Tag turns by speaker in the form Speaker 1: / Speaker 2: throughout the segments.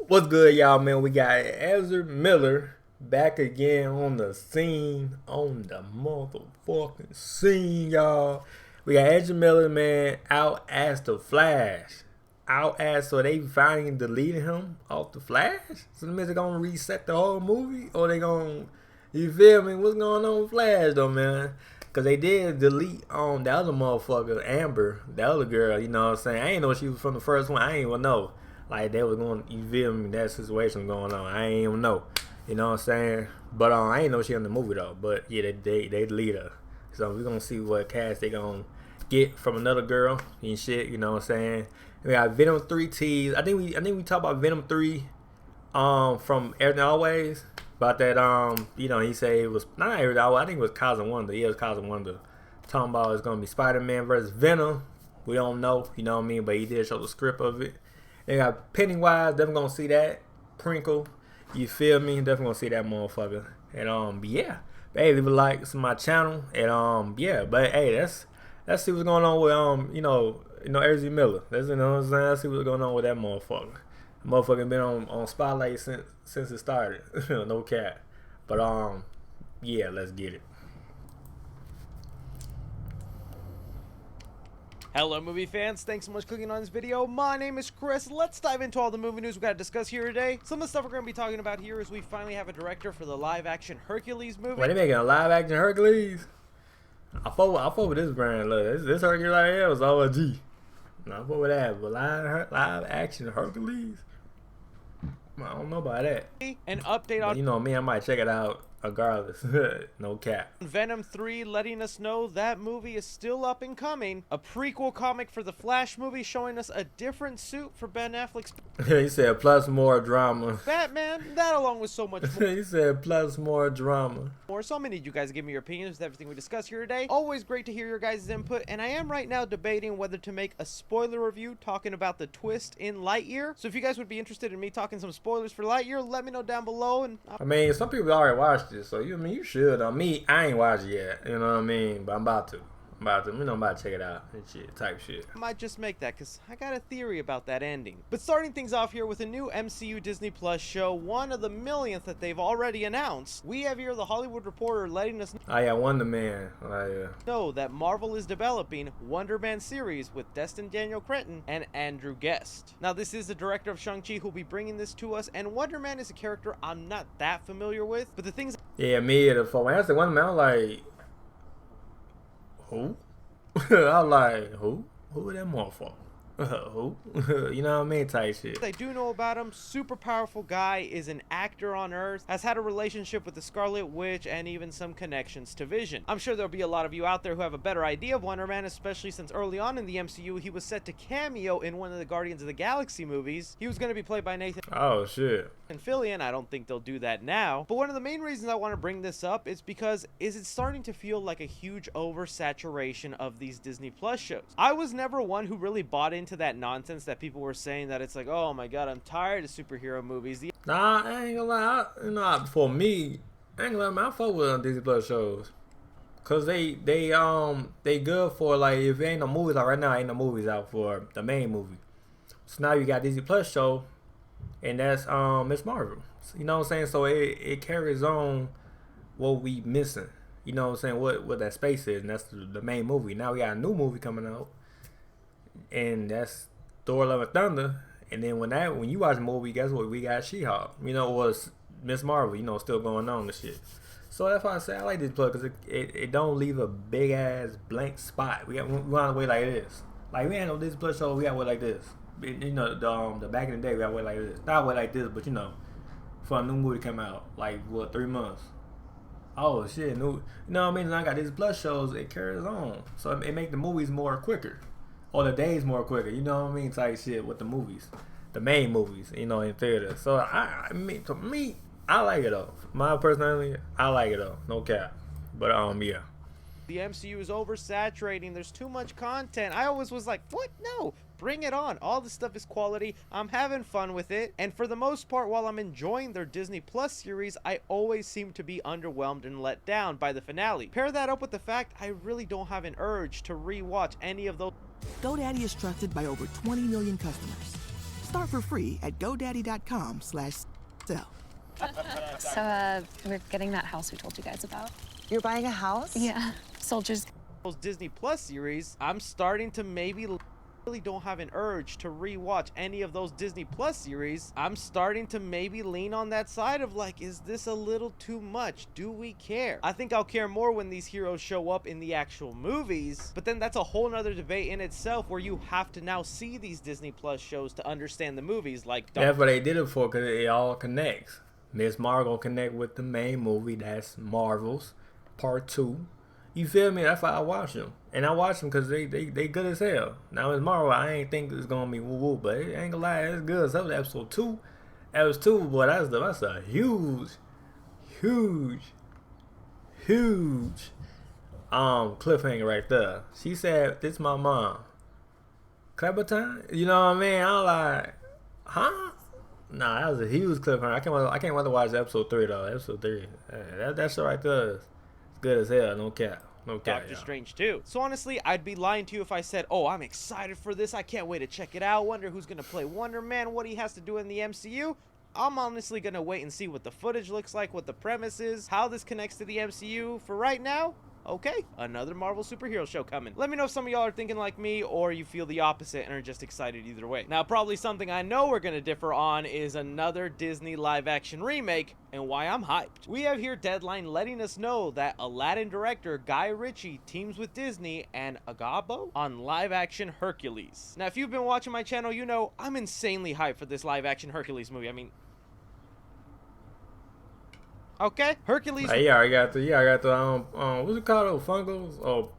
Speaker 1: What's good, y'all, man? We got Ezra Miller back again on the scene, on the motherfucking scene, y'all. We got Ezra Miller, man, out as the Flash. Out as, so they finally deleted him off the Flash? So they gonna reset the whole movie? Or they gonna, you feel me? What's going on with Flash, though, man? Because they did delete the other motherfucker, Amber, the other girl, you know what I'm saying? I ain't know she was from the first one. I ain't even know. Like, they was going, you feel me, that situation going on. I ain't even know. You know what I'm saying? But I ain't know she in the movie, though. But, yeah, they delete her. So, we're going to see what cast they going to get from another girl and shit, you know what I'm saying? We got Venom 3 Tease. I think we talked about Venom 3 from Everything Always. About that, you know, he said it was, not Everything Always, I think it was Cause of Wonder. Yeah, it was Cause of Wonder. Talking about it's going to be Spider-Man versus Venom. We don't know, you know what I mean? But he did show the script of it. They got Pennywise, definitely gonna see that. Prequel, you feel me? Definitely gonna see that motherfucker. And yeah. But hey, leave a like to my channel. And yeah, but hey, let's see what's going on with you know, Ezra Miller. That's, you know what I'm saying? Let's see what's going on with that motherfucker. The motherfucker been on spotlight since it started. No cap. But yeah, let's get it.
Speaker 2: Hello movie fans, thanks so much for clicking on this video. My name is Chris. Let's dive into all the movie news we got to discuss here today. Some of the stuff we're going to be talking about here is we finally have a director for the live action Hercules movie.
Speaker 1: Wait, they making a live action Hercules? I fuck with this brand. Look, this Hercules right here was OG. No, I fuck with that, but live action Hercules? I don't know about that.
Speaker 2: An update on,
Speaker 1: but you know me, I might check it out regardless. No cap.
Speaker 2: Venom 3 letting us know that movie is still up and coming. A prequel comic for the Flash movie showing us a different suit for Ben Affleck's
Speaker 1: he said plus more drama.
Speaker 2: Batman. That along with so much more.
Speaker 1: He said plus more drama.
Speaker 2: So I'm gonna need you guys to give me your opinions with everything we discuss here today. Always great to hear your guys' input, and I am right now debating whether to make a spoiler review talking about the twist in Lightyear. So if you guys would be interested in me talking some spoilers for Lightyear, let me know down below. And
Speaker 1: I mean, some people already watched it, so you should. Me, I ain't watched it yet. You know what I mean? But I'm about to. You know, I'm about to check it out and shit, type shit.
Speaker 2: I might just make that because I got a theory about that ending. But starting things off here with a new MCU Disney Plus show, one of the millionth that they've already announced. We have here the Hollywood Reporter letting us
Speaker 1: Wonder Man.
Speaker 2: know that Marvel is developing Wonder Man series with Destin Daniel Cretton and Andrew Guest. Now, this is the director of Shang-Chi who'll be bringing this to us, and Wonder Man is a character I'm not that familiar with, but the things...
Speaker 1: Yeah, me, when I said Wonder Man, I'm like... Who? I'm like, who? Who that motherfucker? Who? You know what I mean? Type shit.
Speaker 2: I do know about him. Super powerful guy, is an actor on Earth, has had a relationship with the Scarlet Witch, and even some connections to Vision. I'm sure there'll be a lot of you out there who have a better idea of Wonder Man, especially since early on in the MCU, he was set to cameo in one of the Guardians of the Galaxy movies. He was going to be played by Nathan.
Speaker 1: Oh, shit.
Speaker 2: And Fillion. I don't think they'll do that now. But one of the main reasons I want to bring this up is because it's starting to feel like a huge oversaturation of these Disney Plus shows. I was never one who really bought into that nonsense that people were saying that it's like, oh my god, I'm tired of superhero movies.
Speaker 1: Nah, I ain't gonna lie. You know, for me, I ain't gonna lie, man, I fuck with Disney Plus shows. Cause they good for, like, if there ain't no movies out right now, ain't no movies out for the main movie. So now you got Disney Plus show, and that's Miss Marvel. You know what I'm saying? So it carries on what we missing. You know what I'm saying? What that space is, and that's the main movie. Now we got a new movie coming out, and that's Thor: Love and Thunder. And then when you watch the movie, guess what? We got She-Hulk. You know, was Miss Marvel. You know, still going on and shit. So that's why I say I like this plug, because it don't leave a big ass blank spot. We want to wait like this. Like, we ain't no Disney Plus show. We got to wait like this. You know, the back in the day, we got to wait like this. Not wait like this, but you know, for a new movie to come out, like what, 3 months. Oh shit, new. You know what I mean? And I got Disney Plus shows. It carries on, so it make the movies more quicker. Or the days more quicker, you know what I mean, type shit with the movies, the main movies, you know, in theater. So I mean, to me, I like it though. My personality, I like it though, no cap. But yeah.
Speaker 2: The MCU is oversaturating. There's too much content. I always was like, what? No, bring it on. All the stuff is quality. I'm having fun with it. And for the most part, while I'm enjoying their Disney Plus series, I always seem to be underwhelmed and let down by the finale. Pair that up with the fact I really don't have an urge to rewatch any of those.
Speaker 3: GoDaddy is trusted by over 20 million customers. Start for free at GoDaddy.com/sell.
Speaker 4: So, we're getting that house we told you guys about.
Speaker 5: You're buying a house?
Speaker 4: Yeah. Soldiers.
Speaker 2: Those Disney Plus series, I'm starting to maybe really don't have an urge to rewatch any of those Disney Plus series. I'm starting to maybe lean on that side of like, is this a little too much? Do we care? I think I'll care more when these heroes show up in the actual movies, but then that's a whole nother debate in itself where you have to now see these Disney Plus shows to understand the movies. Like,
Speaker 1: that's what they did it for, because it all connects. Miss Marvel gonna connect with the main movie, that's Marvel's Part 2. You feel me? That's why I watch them. And I watch them because they good as hell. Now, it's Marvel, I ain't think it's going to be woo-woo, but it ain't gonna lie, it's good. So, episode 2. Episode 2, boy, that's a huge cliffhanger right there. She said, "This my mom." Clapper time? You know what I mean? I'm like, huh? Nah, that was a huge cliffhanger. I can't wait to watch episode 3, though. Episode 3. That shit right there is good as hell, no cap. No cap.
Speaker 2: Doctor Strange too. So honestly, I'd be lying to you if I said, oh, I'm excited for this. I can't wait to check it out. Wonder who's going to play Wonder Man, what he has to do in the MCU. I'm honestly going to wait and see what the footage looks like, what the premise is, how this connects to the MCU. For right now, okay, another Marvel superhero show coming. Let me know if some of y'all are thinking like me or you feel the opposite and are just excited either way. Now, probably something I know we're going to differ on is another Disney live-action remake and why I'm hyped. We have here Deadline letting us know that Aladdin director Guy Ritchie teams with Disney and Agabo on live-action Hercules. Now, if you've been watching my channel, you know I'm insanely hyped for this live-action Hercules movie. I mean, okay, Hercules.
Speaker 1: I got the what's it called? Those fungos? Oh,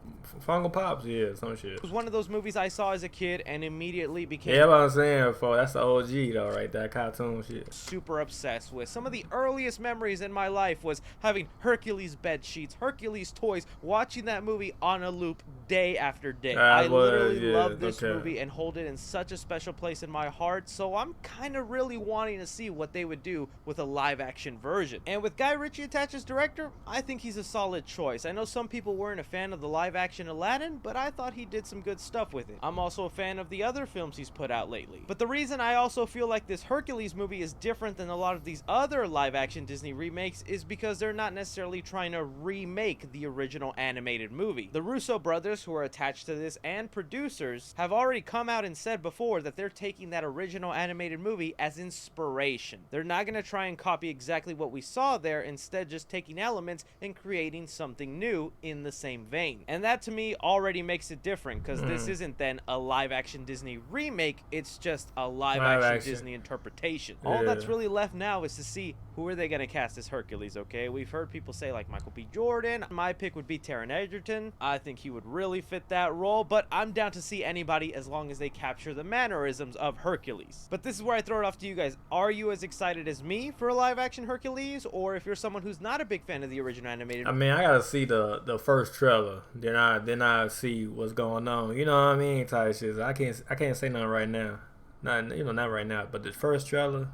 Speaker 1: fungal pops? Yeah, some shit.
Speaker 2: It was one of those movies I saw as a kid and immediately became.
Speaker 1: Yeah, what I'm saying, that's the OG though, right? That cartoon shit.
Speaker 2: Super obsessed with. Some of the earliest memories in my life was having Hercules bed sheets, Hercules toys, watching that movie on a loop day after day. I literally love this movie and hold it in such a special place in my heart. So I'm kind of really wanting to see what they would do with a live-action version. And with Guy Ritchie attached as director, I think he's a solid choice. I know some people weren't a fan of the live-action Aladdin, but I thought he did some good stuff with it. I'm also a fan of the other films he's put out lately. But the reason I also feel like this Hercules movie is different than a lot of these other live-action Disney remakes is because they're not necessarily trying to remake the original animated movie. The Russo brothers, who are attached to this, and producers, have already come out and said before that they're taking that original animated movie as inspiration. They're not going to try and copy exactly what we saw there, instead just taking elements and creating something new in the same vein. And that to me already makes it different, because this isn't then a live-action Disney remake, it's just a live-action Disney interpretation. All that's really left now is to see who are they going to cast as Hercules, okay? We've heard people say like Michael B. Jordan. My pick would be Taron Egerton. I think he would really fit that role, but I'm down to see anybody as long as they capture the mannerisms of Hercules. But this is where I throw it off to you guys. Are you as excited as me for a live-action Hercules, or if you're someone who's not a big fan of the original animated movie?
Speaker 1: I mean, I gotta see the first trailer, then I see what's going on. You know what I mean? Type shit. I can't say nothing right now. Not right now. But the first trailer,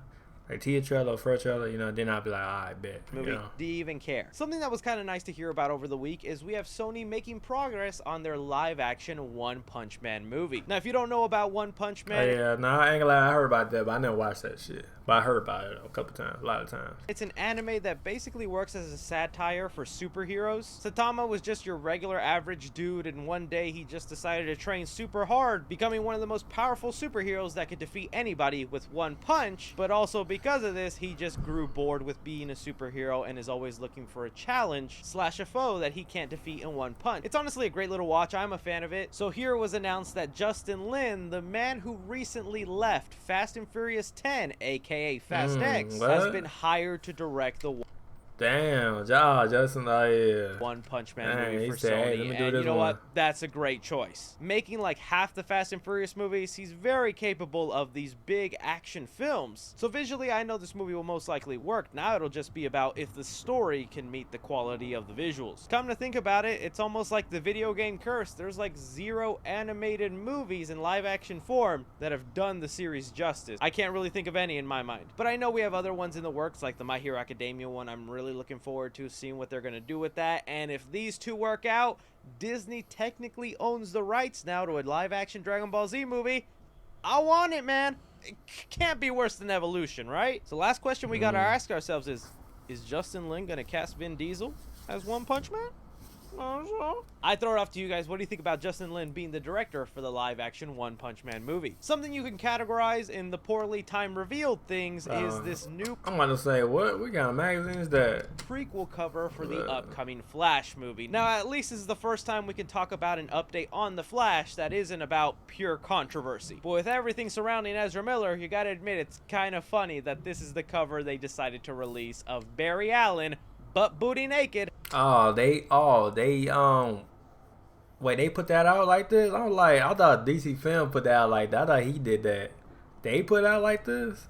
Speaker 1: like teaser trailer, first trailer, then I'll be like, I bet.
Speaker 2: Movie. Do you even care? Something that was kind of nice to hear about over the week is we have Sony making progress on their live-action One Punch Man movie. Now, if you don't know about One Punch Man,
Speaker 1: I ain't gonna lie, I heard about that, but I never watched that shit. But I heard about it a lot of times.
Speaker 2: It's an anime that basically works as a satire for superheroes. Saitama was just your regular average dude, and one day he just decided to train super hard, becoming one of the most powerful superheroes that could defeat anybody with one punch. But also because of this, he just grew bored with being a superhero and is always looking for a challenge / a foe that he can't defeat in one punch. It's honestly a great little watch. I'm a fan of it. So here it was announced that Justin Lin, the man who recently left Fast and Furious 10, aka Fast X, has been hired to direct the
Speaker 1: Damn, Justin,
Speaker 2: One Punch Man movie for Sony, and you know what? That's a great choice. Making like half the Fast and Furious movies, he's very capable of these big action films. So visually, I know this movie will most likely work. Now it'll just be about if the story can meet the quality of the visuals. Come to think about it, it's almost like the video game curse. There's like 0 animated movies in live action form that have done the series justice. I can't really think of any in my mind, but I know we have other ones in the works, like the My Hero Academia one. I'm really looking forward to seeing what they're going to do with that. And if these two work out, Disney technically owns the rights now to a live action Dragon Ball Z movie. I want it, man. it can't be worse than Evolution, right? So last question we gotta ask ourselves is Justin Lin gonna cast Vin Diesel as One Punch Man? I throw it off to you guys. What do you think about Justin Lin being the director for the live-action One Punch Man movie? Something you can categorize in the poorly time revealed things is this new
Speaker 1: I'm about to say, what kind of magazine is that?
Speaker 2: prequel cover for the upcoming Flash movie. Now, at least this is the first time we can talk about an update on the Flash that isn't about pure controversy. But with everything surrounding Ezra Miller, you gotta admit it's kind of funny that this is the cover they decided to release of Barry Allen butt booty naked.
Speaker 1: Wait, they put that out like this? I'm like, I thought DC Film put that out like that. I thought he did that. They put it out like this?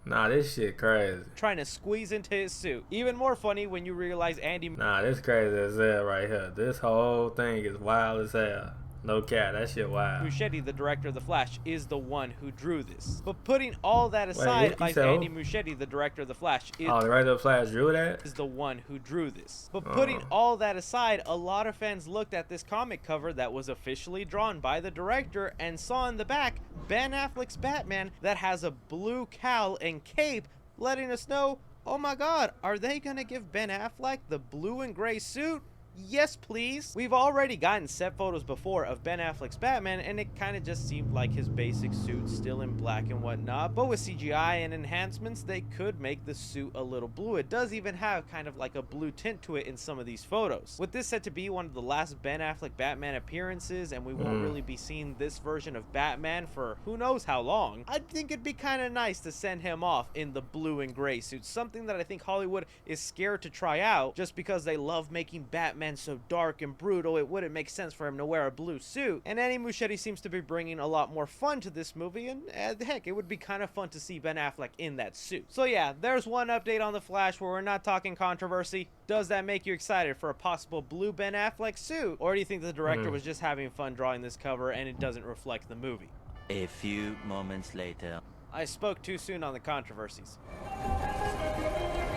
Speaker 1: Nah, this shit crazy.
Speaker 2: Trying to squeeze into his suit. Even more funny when you realize
Speaker 1: Nah, this crazy as hell right here. This whole thing is wild as hell. No cat, that shit wild.
Speaker 2: Muschietti, the director of The Flash, is the one who drew this. But putting all that aside, Andy Muschietti, the director of The Flash,
Speaker 1: the director of The Flash drew that?
Speaker 2: Is the one who drew this. But putting all that aside, a lot of fans looked at this comic cover that was officially drawn by the director and saw in the back Ben Affleck's Batman that has a blue cowl and cape, letting us know, oh my god, are they gonna give Ben Affleck the blue and gray suit? Yes, please. We've already gotten set photos before of Ben Affleck's Batman, and it kind of just seemed like his basic suit still in black and whatnot. But with CGI and enhancements, they could make the suit a little blue. It does even have kind of like a blue tint to it in some of these photos. With this set to be one of the last Ben Affleck Batman appearances, and we won't really be seeing this version of Batman for who knows how long, I think it'd be kind of nice to send him off in the blue and gray suit. Something that I think Hollywood is scared to try out just because they love making Batman so dark and brutal. It wouldn't make sense for him to wear a blue suit, and Andy Muschietti seems to be bringing a lot more fun to this movie, and heck, it would be kind of fun to see Ben Affleck in that suit. So yeah, there's one update on The Flash where we're not talking controversy. Does that make you excited for a possible blue Ben Affleck suit, or do you think the director was just having fun drawing this cover and it doesn't reflect the movie?
Speaker 3: A few moments later.
Speaker 2: I spoke too soon on the controversies.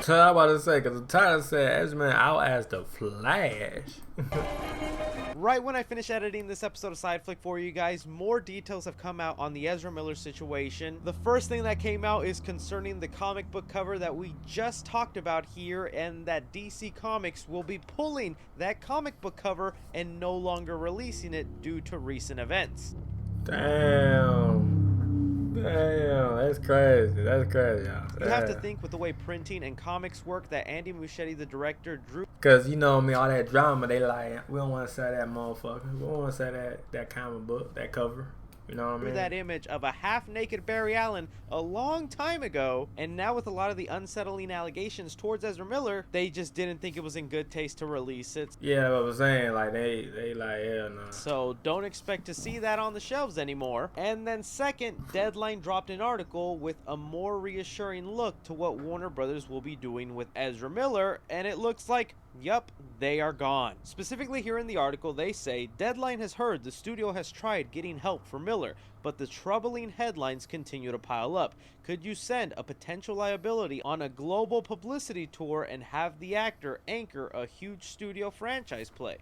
Speaker 1: So I'm about to say, because the title said Ezra out as the Flash.
Speaker 2: Right when I finish editing this episode of Side Flick for you guys, more details have come out on the Ezra Miller situation. The first thing that came out is concerning the comic book cover that we just talked about here, and that DC Comics will be pulling that comic book cover and no longer releasing it due to recent events.
Speaker 1: Damn, that's crazy. That's crazy, y'all.
Speaker 2: You have to think with the way printing and comics work that Andy Muschietti, the director, drew.
Speaker 1: Because, you know, I mean, all that drama, they like, we don't want to say that motherfucker. We don't want to say that comic book, that cover. You know what I mean?
Speaker 2: That image of a half-naked Barry Allen a long time ago, and now with a lot of the unsettling allegations towards Ezra Miller, they just didn't think it was in good taste to release it.
Speaker 1: Yeah, what I was saying, like, they like, hell no.
Speaker 2: So don't expect to see that on the shelves anymore. And then second, Deadline dropped an article with a more reassuring look to what Warner Brothers will be doing with Ezra Miller, and it looks like, yup, they are gone. Specifically here in the article, they say, Deadline has heard the studio has tried getting help for Miller, but the troubling headlines continue to pile up. Could you send a potential liability on a global publicity tour and have the actor anchor a huge studio franchise play?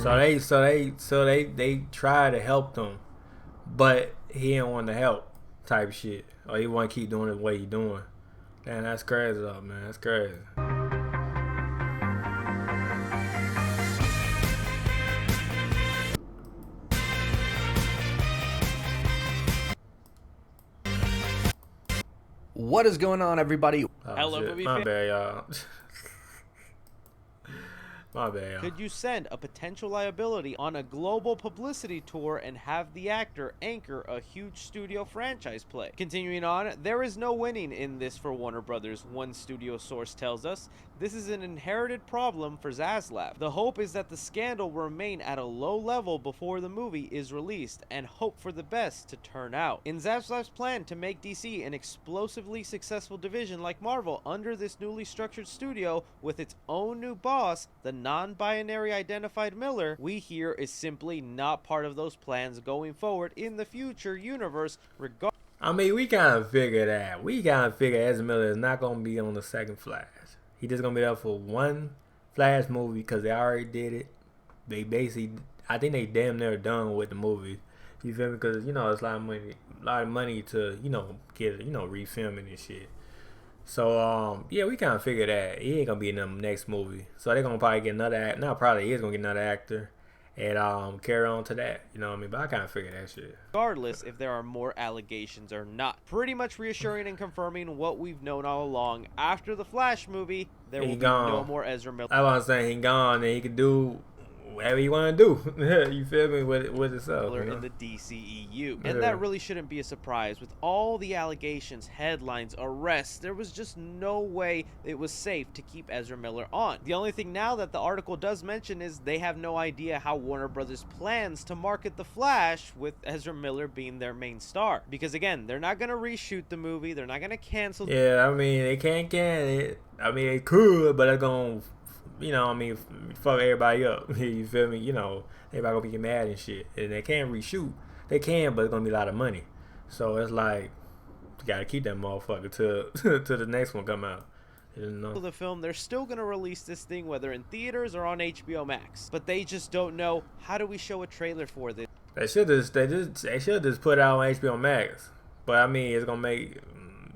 Speaker 1: So they try to help them, but he didn't want to help type shit. Or he want to keep doing it the way he doing. Damn, that's crazy though, man. That's crazy.
Speaker 5: What is going on, everybody?
Speaker 2: Hello, movie
Speaker 1: My
Speaker 2: fan.
Speaker 1: bad, y'all. My bad, y'all.
Speaker 2: Could you send a potential liability on a global publicity tour and have the actor anchor a huge studio franchise play? Continuing on, there is no winning in this for Warner Brothers, one studio source tells us. This is an inherited problem for Zaslav. The hope is that the scandal will remain at a low level before the movie is released, and hope for the best to turn out. In Zaslav's plan to make DC an explosively successful division like Marvel under this newly structured studio with its own new boss, the non-binary identified Miller, we hear is simply not part of those plans going forward in the future universe.
Speaker 1: I mean, we kind of figured that. We kind of figured Ezra Miller is not going to be on the second Flash. He just going to be there for one Flash movie because they already did it. they basically, I think they damn near done with the movie. You feel me? Because you know it's a lot of money to get refilming and shit. So yeah, we kind of figured that he ain't gonna be in the next movie. So they're gonna probably get another not probably is gonna get another actor and carry on to that. You know what I mean? But I kind of figured that shit.
Speaker 2: Regardless if there are more allegations or not. Pretty much reassuring and confirming what we've known all along. After the Flash movie, there will be no more Ezra Miller.
Speaker 1: I was saying he gone and he could do whatever you want to do. You feel me? With itself.
Speaker 2: In the DCEU. And that really shouldn't be a surprise. With all the allegations, headlines, arrests, there was just no way it was safe to keep Ezra Miller on. The only thing now that the article does mention is they have no idea how Warner Brothers plans to market The Flash with Ezra Miller being their main star. Because again, they're not going to reshoot the movie. They're not going to cancel.
Speaker 1: Yeah, I mean, they can't can it. I mean, they could, but they're going to fuck everybody up. You feel me? Everybody gonna be mad and shit. And they can't reshoot. They can, but it's gonna be a lot of money. So it's like, you gotta keep that motherfucker till the next one come out.
Speaker 2: The film, they're still gonna release this thing whether in theaters or on HBO Max. But they just don't know, how do we show a trailer for this?
Speaker 1: They should just put it out on HBO Max. But I mean, it's gonna make.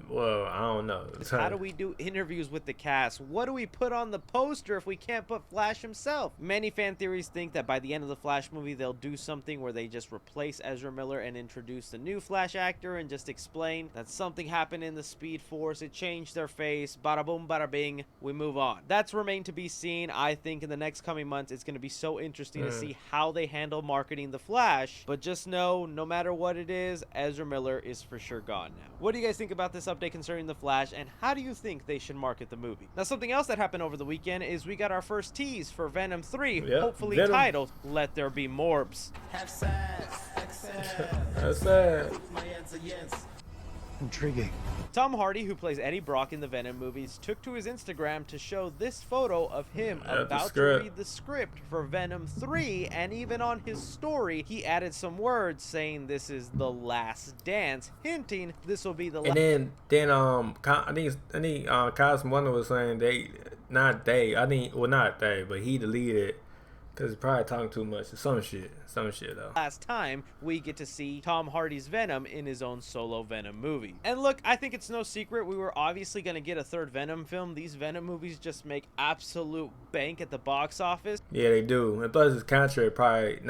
Speaker 1: Well, I don't know.
Speaker 2: How do we do interviews with the cast? What do we put on the poster if we can't put Flash himself? Many fan theories think that by the end of the Flash movie, they'll do something where they just replace Ezra Miller and introduce the new Flash actor and just explain that something happened in the Speed Force. It changed their face. Bada boom, bada bing. We move on. That's remained to be seen. I think in the next coming months, it's going to be so interesting to see how they handle marketing the Flash. But just know, no matter what it is, Ezra Miller is for sure gone now. What do you guys think about this update concerning the Flash, and how do you think they should market the movie? Now, something else that happened over the weekend is we got our first tease for Venom 3, hopefully titled Let There Be Morbs.
Speaker 6: Have sex.
Speaker 1: That's sad.
Speaker 6: Intriguing.
Speaker 2: Tom Hardy, who plays Eddie Brock in the Venom movies, took to his Instagram to show this photo of him about to read the script for Venom 3, and even on his story, he added some words saying this is the last dance, hinting this will be the last.
Speaker 1: And then I think Cosmo Wonder was saying not they, but he deleted because he's probably talking too much or some shit though.
Speaker 2: Last time we get to see Tom Hardy's Venom in his own solo Venom movie. And look, I think it's no secret we were obviously going to get a third Venom film. These Venom movies just make absolute bank at the box office.
Speaker 1: Yeah, they do. And plus his contract probably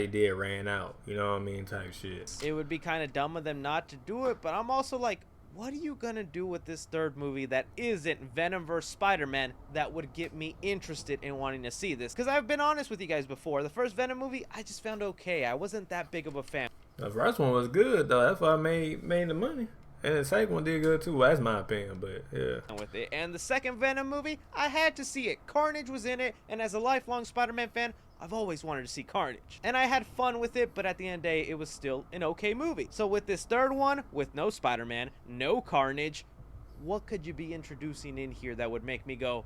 Speaker 1: did ran out. You know what I mean? Type shit.
Speaker 2: It would be kind of dumb of them not to do it, but I'm also like, what are you gonna do with this third movie that isn't Venom vs. Spider-Man that would get me interested in wanting to see this? Because I've been honest with you guys before. The first Venom movie, I just found okay. I wasn't that big of a fan.
Speaker 1: The first one was good, though. That's why I made the money. And the second one did good, too. Well, that's my opinion, but yeah.
Speaker 2: With it. And the second Venom movie, I had to see it. Carnage was in it, and as a lifelong Spider-Man fan, I've always wanted to see Carnage. And I had fun with it, but at the end of the day, it was still an okay movie. So with this third one, with no Spider-Man, no Carnage, what could you be introducing in here that would make me go,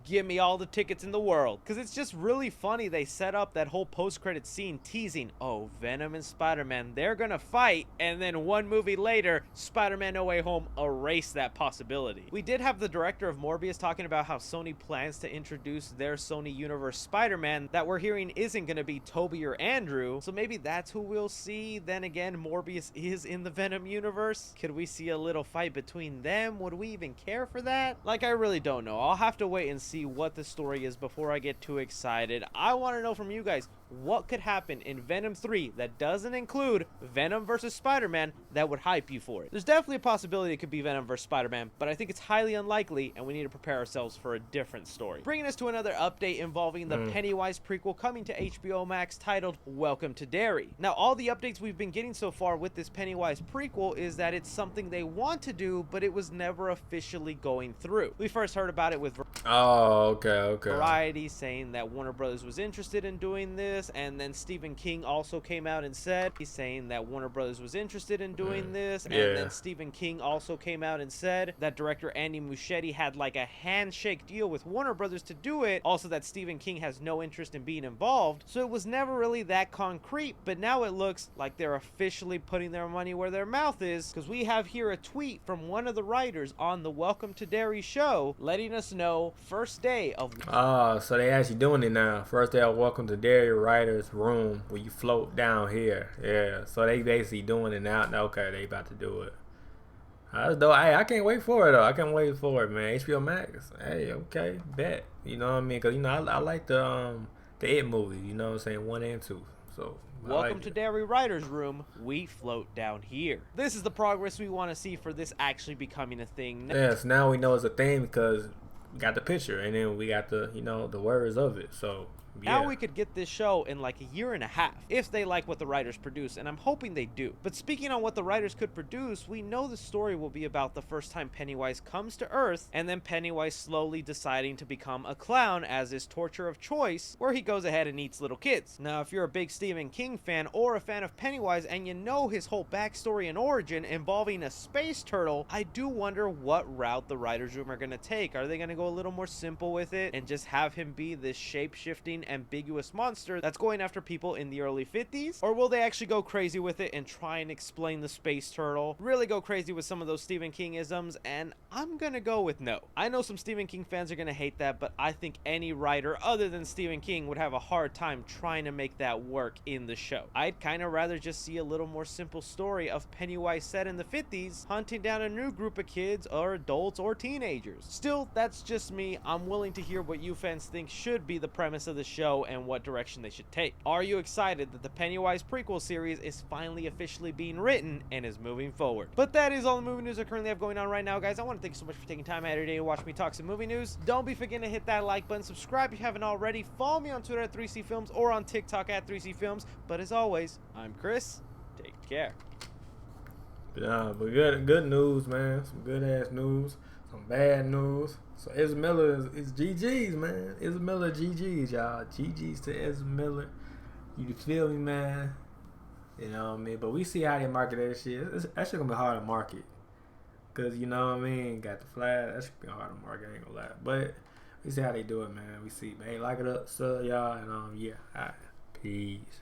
Speaker 2: give me all the tickets in the world? Because it's just really funny they set up that whole post-credit scene teasing, oh, Venom and Spider-Man, they're gonna fight, and then one movie later, Spider-Man No Way Home erased that possibility. We did have the director of Morbius talking about how Sony plans to introduce their Sony Universe Spider-Man that we're hearing isn't gonna be Toby or Andrew, so maybe that's who we'll see. Then again, Morbius is in the Venom universe. Could we see a little fight between them? Would we even care for that? Like, I really don't know. I'll have to wait and see what the story is before I get too excited. I want to know from you guys, what could happen in Venom 3 that doesn't include Venom versus Spider-Man that would hype you for it? There's definitely a possibility it could be Venom versus Spider-Man, but I think it's highly unlikely, and we need to prepare ourselves for a different story. Bringing us to another update involving the Pennywise prequel coming to HBO Max titled Welcome to Derry. Now, all the updates we've been getting so far with this Pennywise prequel is that it's something they want to do, but it was never officially going through. We first heard about it with
Speaker 1: okay.
Speaker 2: Variety saying that Warner Brothers was interested in doing this, and then Stephen King also came out and said he's saying that Warner Brothers was interested in doing this, and then Stephen King also came out and said that director Andy Muschietti had like a handshake deal with Warner Brothers to do it, also that Stephen King has no interest in being involved, so it was never really that concrete. But now it looks like they're officially putting their money where their mouth is, because we have here a tweet from one of the writers on the Welcome to Derry show letting us know first first day of.
Speaker 1: Oh, so they actually doing it now. First day of Welcome to Dairy Writer's Room, where you float down here. Yeah, so they basically doing it now. Okay, they about to do it. That's dope. Hey, I can't wait for it though. I can't wait for it, man. HBO Max. Hey, okay, bet. You know what I mean? Cause you know I like the It movies. You know what I'm saying? 1 and 2. So.
Speaker 2: Welcome to Dairy Writer's Room. We float down here. This is the progress we want to see for this actually becoming a thing.
Speaker 1: Yes, now we know it's a thing because we got the picture and then we got the the words of it. So yeah.
Speaker 2: Now we could get this show in like 1.5 years if they like what the writers produce, and I'm hoping they do. But speaking on what the writers could produce, we know the story will be about the first time Pennywise comes to Earth, and then Pennywise slowly deciding to become a clown as his torture of choice, where he goes ahead and eats little kids. Now, if you're a big Stephen King fan or a fan of Pennywise and you know his whole backstory and origin involving a space turtle, I do wonder what route the writers room are going to take. Are they going to go a little more simple with it and just have him be this shape-shifting ambiguous monster that's going after people in the early 50s? Or will they actually go crazy with it and try and explain the space turtle, really go crazy with some of those Stephen King isms? And I'm gonna go with no. I know some Stephen King fans are gonna hate that, but I think any writer other than Stephen King would have a hard time trying to make that work in the show. I'd kind of rather just see a little more simple story of Pennywise set in the 50s hunting down a new group of kids or adults or teenagers. Still, that's just me. I'm willing to hear what you fans think should be the premise of the show and what direction they should take. Are you excited that the Pennywise prequel series is finally officially being written and is moving forward? But that is all the movie news I currently have going on right now, guys. I want to thank you so much for taking time out of your day to watch me talk some movie news. Don't be forgetting to hit that like button, subscribe if you haven't already, follow me on Twitter at 3C Films or on TikTok at 3C Films. But as always, I'm Chris. Take care.
Speaker 1: Yeah, but good news, man. Some good ass news. Some bad news. So Ezra Miller is GG's, man. Ezra Miller GG's, y'all. GG's to Ezra Miller. You feel me, man? You know what I mean? But we see how they market that shit. That shit gonna be hard to market. Cause you know what I mean? Got the flag. That shit be hard to market, I ain't gonna lie. But we see how they do it, man. We see, man. Hey, like it up, sub, y'all. And yeah. Alright. Peace.